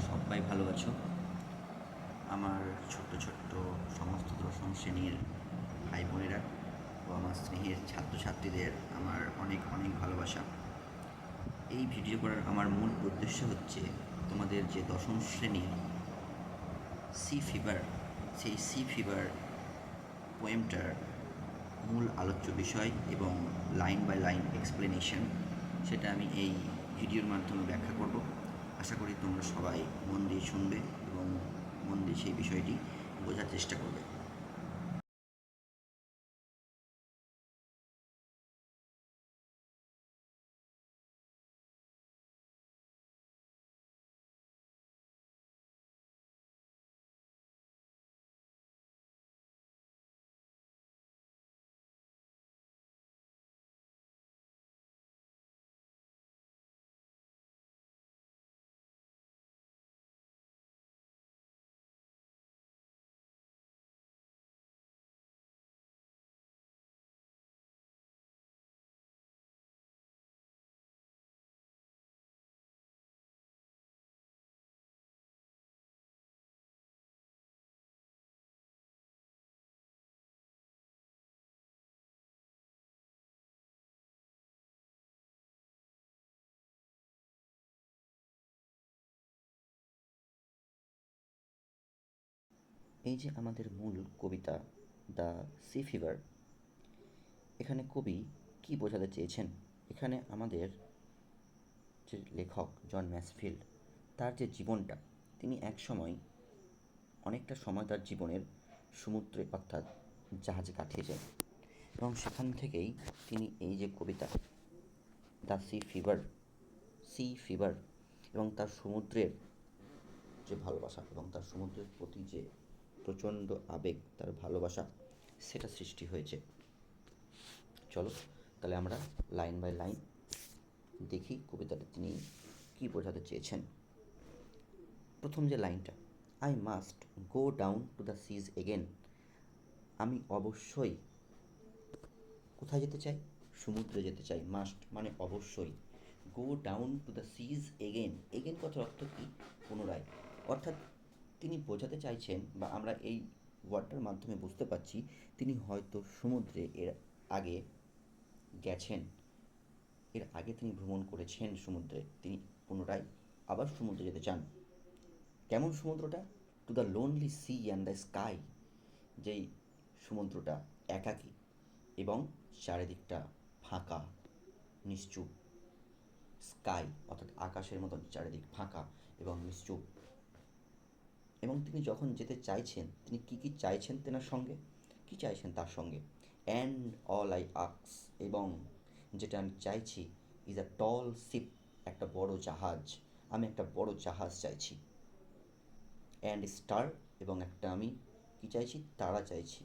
সবাই ভালো আছো। আমার ছোট্ট ছোট্ট সমস্ত দশম শ্রেণীর ভাই বোনেরা ও আমার স্নেহের ছাত্রছাত্রীদের আমার অনেক অনেক ভালোবাসা। এই ভিডিও করার আমার মূল উদ্দেশ্য হচ্ছে তোমাদের যে দশম শ্রেণীর সি ফিভার, সেই সি ফিভার পোয়েমটার মূল আলোচ্য বিষয় এবং লাইন বাই লাইন এক্সপ্লেনেশন, সেটা আমি এই ভিডিওর মাধ্যমে ব্যাখ্যা করব। আশা করি তোমরা সবাই মন দিয়ে শুনবে এবং মন দিয়ে সেই বিষয়টি বোঝার চেষ্টা করবে। এই যে আমাদের মূল কবিতা দ্য সি ফিভার, এখানে কবি কি বোঝাতে চেয়েছেন? এখানে আমাদের যে লেখক জন ম্যাসফিল্ড, তার যে জীবনটা, তিনি এক সময় অনেকটা সময় তার জীবনের সমুদ্রে অর্থাৎ জাহাজে কাটিয়েছেন এবং সেখান থেকেই তিনি এই যে কবিতা দ্য সি ফিভার এবং তার সমুদ্রের যে ভালোবাসা এবং তার সমুদ্রের প্রতি যে প্রচণ্ড আবেগ, তার ভালোবাসা, সেটা সৃষ্টি হয়েছে। চলো তাহলে আমরা লাইন বাই লাইন দেখি কবিতাটা তিনি কী বোঝাতে চেয়েছেন। প্রথম যে লাইনটা, I must go down to the seas again, আমি অবশ্যই কোথায় যেতে চাই? সমুদ্রে যেতে চাই। মাস্ট মানে অবশ্যই। Go down to the seas again, again কথার অর্থ কী? পুনরায়। অর্থাৎ তিনি বোঝাতে চাইছেন, বা আমরা এই ওয়ার্ডটার মাধ্যমে বুঝতে পারছি, তিনি হয়তো সমুদ্রে এর আগে গেছেন, এর আগে তিনি ভ্রমণ করেছেন সমুদ্রে, তিনি পুনরায় আবার সমুদ্রে যেতে চান। কেমন সমুদ্রটা? To the lonely sea and the sky, যেই সমুদ্রটা একাকী এবং চারিদিকটা ফাঁকা, নিশ্চুপ। স্কাই অর্থাৎ আকাশের মতন চারিদিক ফাঁকা এবং নিশ্চুপ। এবং তিনি যখন যেতে চাইছেন, তিনি কী কী চাইছেন তেনার সঙ্গে? কী চাইছেন তার সঙ্গে? অ্যান্ড অল আই আক্স, এবং যেটা আমি চাইছি, ইজ আ টল শিপ, একটা বড় জাহাজ। আমি একটা বড় জাহাজ চাইছি। অ্যান্ড স্টার, এবং একটা আমি কী চাইছি? তারা চাইছি।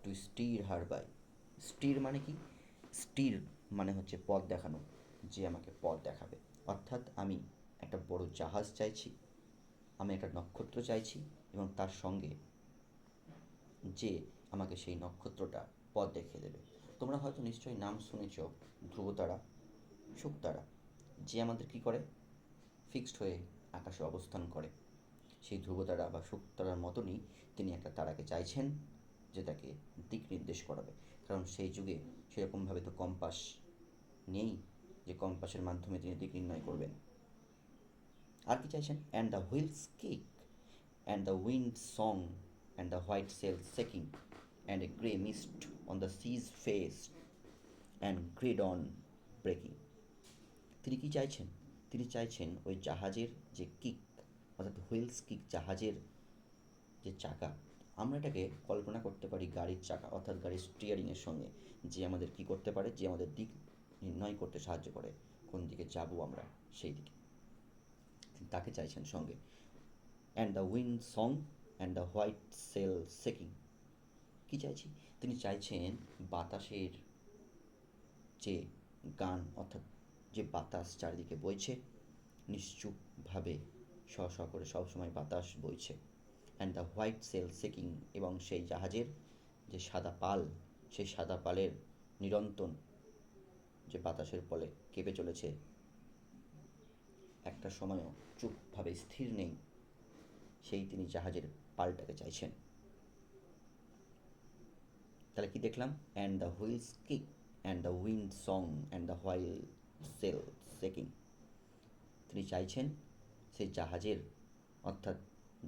Two stir her by, stir মানে কি? স্টির মানে হচ্ছে পথ দেখানো, যে আমাকে পথ দেখাবে। অর্থাৎ আমি একটা বড় জাহাজ চাইছি, আমি একটা নক্ষত্র চাইছি, এবং তার সঙ্গে যে আমাকে সেই নক্ষত্রটা পথ দেখিয়ে দেবে। তোমরা হয়তো নিশ্চয়ই নাম শুনেছ ধ্রুবতারা, শুকতারা, যে আমাদের কী করে? ফিক্সড হয়ে আকাশে অবস্থান করে। সেই ধ্রুবতারা বা শুকতারার মতনই তিনি একটা তারাকে চাইছেন, যে তাকে দিক নির্দেশ করাবে। কারণ সেই যুগে সেরকমভাবে তো কম্পাস নেই যে কম্পাসের মাধ্যমে তিনি দিক নির্ণয় করবেন। আর কি চাইছেন? And the wheels kick and the wind song and the white sail shaking and a grey mist on the sea's face and grey dawn breaking. তিনি কি চাইছেন? তিনি চাইছেন ওই জাহাজের যে কিক অর্থাৎ হুইলস কিক, জাহাজের যে চাকা, আমরা এটাকে কল্পনা করতে পারি গাড়ির চাকা অর্থাৎ গাড়ির স্টিয়ারিংয়ের সঙ্গে, যে আমাদের কী করতে পারে? যে আমাদের দিক নির্ণয় করতে সাহায্য করে, কোন দিকে যাব আমরা সেই দিকে। তাকে চাইছেন সঙ্গে। And the wind song and the white sail shaking, কী চাইছি? তিনি চাইছেন বাতাসের যে গান, অর্থাৎ যে বাতাস চারিদিকে বইছে নিশ্চুপভাবে, স স করে সবসময় বাতাস বইছে। And the white sail shaking, এবং সেই জাহাজের যে সাদা পাল, সেই সাদা পালের নিরন্তর যে বাতাসের ফলে কেঁপে চলেছে, একটা একটা সময়ও চুপভাবে স্থির নেই, সেই তিনি জাহাজের পাল্টাতে চাইছেন। তাহলে কি দেখলাম? And the wheels kick and the wind song and the white sail shaking. তিনি চাইছেন সেই জাহাজের, অর্থাৎ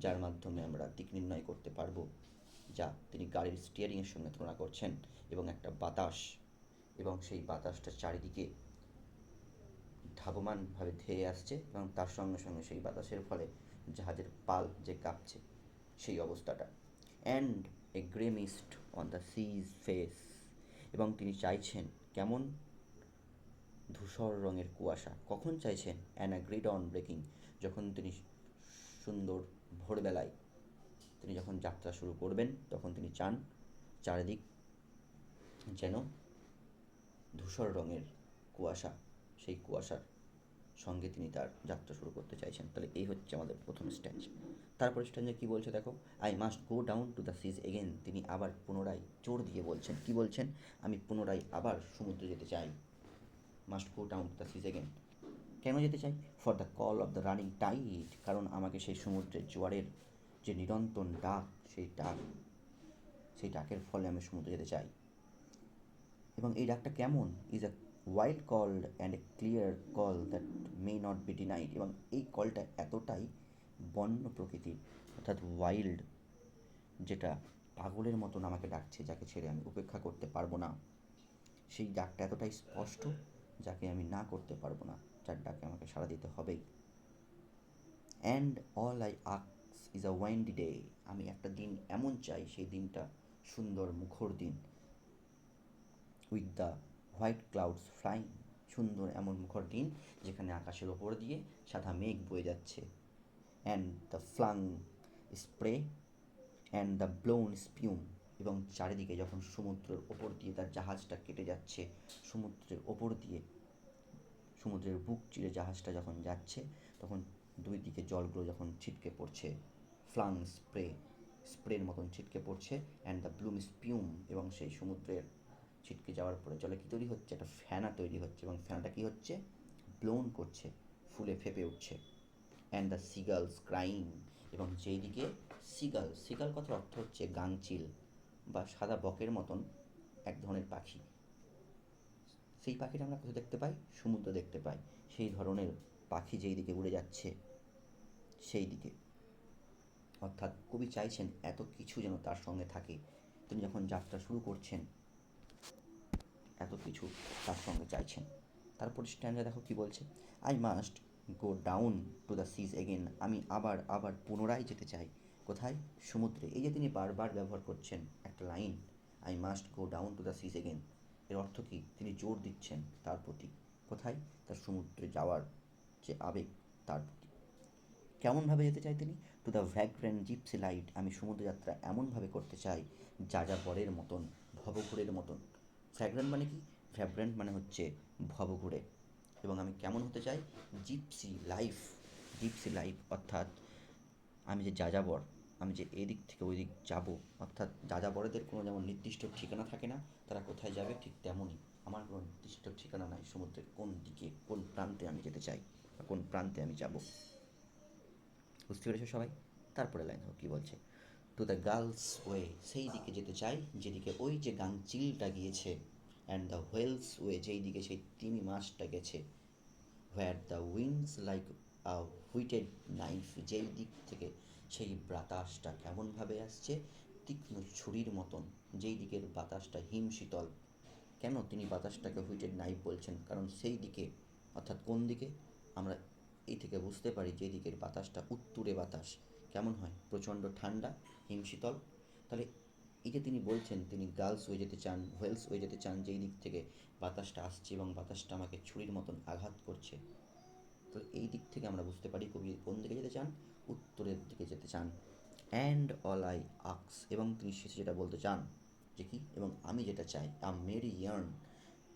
যার মাধ্যমে আমরা দিক নির্ণয় করতে পারবো, যা তিনি গাড়ির স্টিয়ারিংয়ের সঙ্গে তুলনা করছেন, এবং একটা বাতাস, এবং সেই বাতাসটা চারিদিকে ধাবমানভাবে ধেয়ে আসছে, এবং তার সঙ্গে সঙ্গে সেই বাতাসের ফলে জাহাজের পাল যে কাঁপছে সেই অবস্থাটা। And a grey mist on the sea's face, এবং তিনি চাইছেন কেমন? ধূসর রঙের কুয়াশা। কখন চাইছেন? And a grey dawn breaking, যখন তিনি সুন্দর ভোরবেলায় তিনি যখন যাত্রা শুরু করবেন, তখন তিনি চান চারিদিক যেন ধূসর রঙের কুয়াশা, সেই কুয়াশার সঙ্গে তিনি তার যাত্রা শুরু করতে চাইছেন। তাহলে এই হচ্ছে আমাদের প্রথম স্ট্যান্জ। তারপর স্ট্যান্ডে কী বলছে দেখো, I must go down to the seas again. তিনি আবার পুনরায় জোর দিয়ে বলছেন, কি বলছেন? আমি পুনরায় আবার সমুদ্রে যেতে চাই। Must go down to the seas again. কেন যেতে চাই? For the call of the running tide, কারণ আমাকে সেই সমুদ্রের জোয়ারের যে নিরন্তর ডাক, সেই ডাকের ফলে আমি সমুদ্রে যেতে চাই। এবং এই ডাকটা কেমন? Is a wild call and a clear call that may not be denied. এবং এই কলটা এতটাই বন্য প্রকৃতির, অর্থাৎ ওয়াইল্ড, যেটা পাগলের মতন আমাকে ডাকছে, যাকে ছেড়ে আমি উপেক্ষা করতে পারবো না। সেই ডাকটা এতটাই স্পষ্ট, যাকে আমি না করতে পারবো না, যার ডাকে আমাকে সাড়া দিতে হবেই। অ্যান্ড অল আই আক্স ইজ আ ওয়াইন্ডি ডে। আমি একটা দিন এমন চাই, সেই দিনটা সুন্দর মুখর দিন। With the white clouds flying, সুন্দর এমন মুখর দিন যেখানে আকাশের ওপর দিয়ে সাদা মেঘ বয়ে যাচ্ছে। And the flung spray and the blown spume, এবং চারিদিকে যখন সমুদ্রের ওপর দিয়ে তার জাহাজটা কেটে যাচ্ছে, সমুদ্রের ওপর দিয়ে, সমুদ্রের বুক চিরে জাহাজটা যখন যাচ্ছে, তখন দুই দিকে জলগুলো যখন ছিটকে পড়ছে, ফ্লাং স্প্রের মতন ছিটকে পড়ছে। অ্যান্ড দ্য ব্লুম স্পিউম, এবং সেই সমুদ্রের ছিটকে যাওয়ার পরে জলে কী তৈরি হচ্ছে? একটা ফেনা তৈরি হচ্ছে, এবং ফেনাটা কী হচ্ছে? ব্লোন করছে, ফুলে ফেপে উঠছে। অ্যান্ড দ্য সিগালস ক্রাইং, এবং যেই দিকে সিগাল কথার অর্থ হচ্ছে গাংচিল বা সাদা বকের মতন এক ধরনের পাখি। সেই পাখিটা আমরা কোথায় দেখতে পাই? সমুদ্রে দেখতে পাই। সেই ধরনের পাখি যেই দিকে উড়ে যাচ্ছে, সেই দিকে, অর্থাৎ কবি চাইছেন এত কিছু যেন তার সঙ্গে থাকে। তিনি যখন যাত্রা শুরু করছেন, এত কিছু তার সঙ্গে চাইছেন। তারপর স্ট্যান্ডে দেখো কি বলছে, I must go down to the seas again. আমি আবার পুনরায় যেতে চাই। কোথায়? সমুদ্রে। এই যে তিনি বারবার ব্যবহার করছেন একটা line, I must go down to the seas again, এর অর্থ কী? তিনি জোর দিচ্ছেন তার প্রতি। কোথায়? তার সমুদ্রে যাওয়ার যে আবেগ, তার প্রতি। কেমনভাবে যেতে চাই তিনি? To the vagrant gypsy life. আমি সমুদ্র যাত্রা এমনভাবে করতে চাই, যাযাবরের মতন, ভবঘুরের মতন। ফ্র্যাগ্রেন্ট মানে কি? ভ্যাগ্রেন্ট মানে হচ্ছে ভবঘুরে। এবং আমি কেমন হতে চাই? জিপসি লাইফ, অর্থাৎ আমি যে যাযাবর, আমি যে এদিক থেকে ওই দিক যাবো, অর্থাৎ যাযাবরেদের কোনো যেমন নির্দিষ্ট ঠিকানা থাকে না, তারা কোথায় যাবে, ঠিক তেমনই আমার কোনো নির্দিষ্ট ঠিকানা নাই সমুদ্রের কোন দিকে, কোন প্রান্তে আমি যেতে চাই বা কোন প্রান্তে আমি যাব। বুঝতে পেরেছো সবাই? তারপরে লাইন কী বলছে, টু দ্য গার্লস ওয়ে, সেই দিকে যেতে চাই যেদিকে ওই যে গাংচিলটা গিয়েছে। অ্যান্ড দ্য হোয়েলস ওয়ে, যেই দিকে সেই তিমি মাছটা গেছে। Where the winds like a whetted knife, যেই দিক থেকে সেই বাতাসটা কেমনভাবে আসছে? তীক্ষ্ণ ছুরির মতন। যেই দিকের বাতাসটা হিমশীতল। কেন তিনি বাতাসটাকে হুইটেড নাইফ বলছেন? কারণ সেই দিকে, অর্থাৎ কোন দিকে? আমরা এই থেকে বুঝতে পারি যে দিকের বাতাসটা উত্তুরে বাতাস কেমন হয়? প্রচণ্ড ঠান্ডা, হিমশীতল। তাহলে এই যে তিনি বলছেন তিনি গার্লস ওয়ে যেতে চান, হোয়েলস ওয়ে যেতে চান, যেই দিক থেকে বাতাসটা আসছে এবং বাতাসটা আমাকে ছুরির মতন আঘাত করছে। তো এই দিক থেকে আমরা বুঝতে পারি কবি কোন দিকে যেতে চান? উত্তরের দিকে যেতে চান। অ্যান্ড অল আই আক্স, এবং তিনি শেষে যেটা বলতে চান যে কি, এবং আমি যেটা চাই, আ মেরি ইয়ার্ন।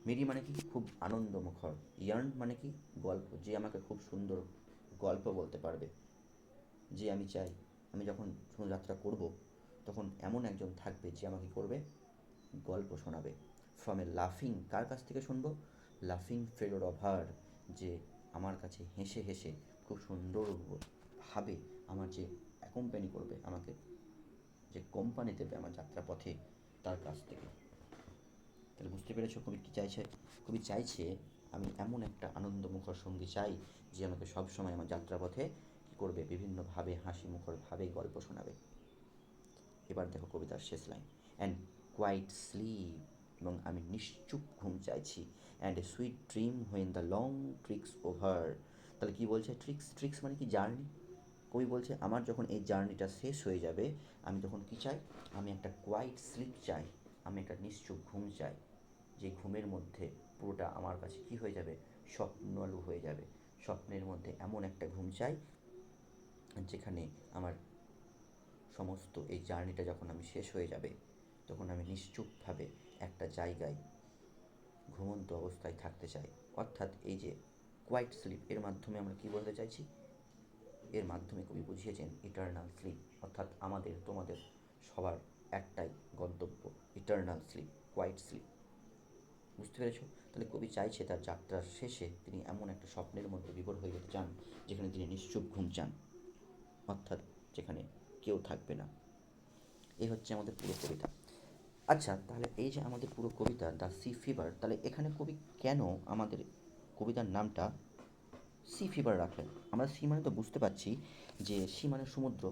মেরি মানে কি? খুব আনন্দমুখর। ইয়ার্ন মানে কি? গল্প। যে আমাকে খুব সুন্দর গল্প বলতে পারবে। যে আমি চাই, আমি যখন যাত্রা করব, তখন এমন একজন থাকবে যে আমাকে করবে, গল্প শোনাবে। ফ্রম এ লাফিং, কার কাছ থেকে শুনবো? লাফিং ফেলোর অফ হার, যে আমার কাছে হেসে হেসে খুব সুন্দরভাবে আমার যে অ্যাকম্প্যানি করবে, আমাকে যে কোম্পানি দেবে আমার যাত্রাপথে, তার কাছ থেকে। তাহলে বুঝতে পেরেছো কবি কী চাইছে? কবি চাইছে আমি এমন একটা আনন্দমুখর সঙ্গী চাই যে আমাকে সবসময় আমার যাত্রাপথে কী করবে, বিভিন্নভাবে হাসি মুখরভাবে গল্প শোনাবে। এবার দেখো কবিতার শেষ লাইন, অ্যান্ড কোয়াইট স্লিপ, এবং আমি নিশ্চুপ ঘুম চাইছি, and a sweet dream when the long tricks over. তাহলে কী বলছে? ট্রিক্স, ট্রিক্স মানে কি? জার্নি। কবি বলছে আমার যখন এই জার্নিটা শেষ হয়ে যাবে, আমি তখন কী চাই? আমি একটা কোয়াইট স্লিপ চাই, আমি একটা নিশ্চুপ ঘুম চাই, যে ঘুমের মধ্যে পুরোটা আমার কাছে কী হয়ে যাবে? স্বপ্নালু হয়ে যাবে। স্বপ্নের মধ্যে এমন একটা ঘুম চাই যেখানে আমার সমস্ত এই জার্নিটা যখন আমি শেষ হয়ে যাবে, তখন আমি নিশ্চুপভাবে একটা জায়গায় ঘুমন্ত অবস্থায় থাকতে চাই। অর্থাৎ এই যে কোয়াইট স্লিপ, এর মাধ্যমে আমরা কী বলতে চাইছি? এর মাধ্যমে কবি বুঝিয়েছেন ইটারনাল স্লিপ, অর্থাৎ আমাদের তোমাদের সবার একটাই গন্তব্য, ইটারনাল স্লিপ, কোয়াইট স্লিপ। বুঝতে পেরেছো? তাহলে কবি চাইছে তার যাত্রার শেষে তিনি এমন একটা স্বপ্নের মধ্যে বিভোর হয়ে যেতে চান যেখানে তিনি নিশ্চুপ ঘুম চান, অর্থাৎ যেখানে কেউ থাকবে না। এই হচ্ছে আমাদের পুরো কবিতা। আচ্ছা, তাহলে এই যে আমাদের পুরো কবিতা দ্য সি ফিভার, তাহলে এখানে কবি কেন আমাদের কবিতার নামটা সি ফিভার রাখলেন? আমরা সি মানে তো বুঝতে পারছি যে সি মানে সমুদ্র,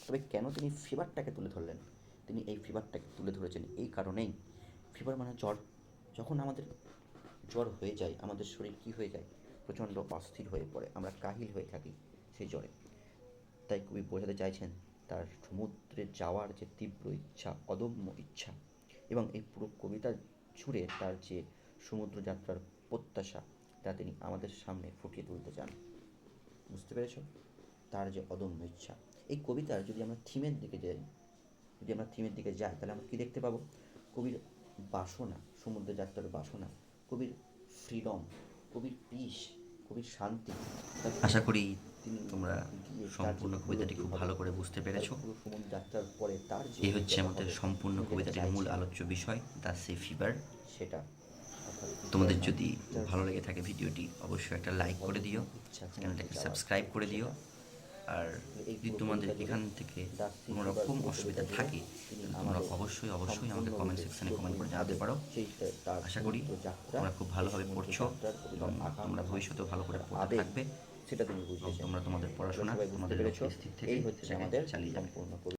তবে কেন তিনি ফিভারটাকে তুলে ধরলেন? তিনি এই ফিভারটাকে তুলে ধরেছেন এই কারণেই, ফিভার মানে জ্বর। যখন আমাদের জ্বর হয়ে যায়, আমাদের শরীর কী হয়ে যায়? প্রচণ্ড অস্থির হয়ে পড়ে, আমরা কাহিল হয়ে থাকি সেই জ্বরে। তাই কবি বোঝাতে চাইছেন তার সমুদ্রে যাওয়ার যে তীব্র ইচ্ছা, অদম্য ইচ্ছা, এবং এই পুরো কবিতা জুড়ে তার যে সমুদ্র যাত্রার প্রত্যাশা, তা তিনি আমাদের সামনে ফুটিয়ে তুলতে চান। বুঝতে পেরেছ? তার যে অদম্য ইচ্ছা। এই কবিতার যদি আমরা থিমের দিকে যাই, তাহলে আমরা কী দেখতে পাবো? কবির বাসনা, সমুদ্র যাত্রার বাসনা, কবির ফ্রিডম, কবির পিস, কবির শান্তি। আশা করি তোমরা সম্পূর্ণ কবিতাটি খুব ভালো করে বুঝতে পেরেছো। পুরো সমুদ্র যাত্রার পরে তার যে এই হচ্ছে আমাদের সম্পূর্ণ কবিতাটির মূল আলোচ্য বিষয়, দ্য সি ফিভার। সেটা তোমাদের যদি ভালো লেগে থাকে ভিডিওটি, অবশ্যই একটা লাইক করে দিও, চ্যানেলটাকে সাবস্ক্রাইব করে দিও। আর যদি তোমাদের এখান থেকে কোনো রকম অসুবিধা থাকে, তোমরা অবশ্যই আমাকে কমেন্ট সেকশানে কমেন্ট করে জানাতে পারো। আশা করি তোমরা খুব ভালোভাবে পড়ছো এবং তোমরা ভবিষ্যতেও ভালো করে পড়তে থাকবে, সেটা তুমি বুঝবে। তোমরা তোমাদের পড়াশোনা তোমাদের স্থির থেকে চালিয়ে যাবে।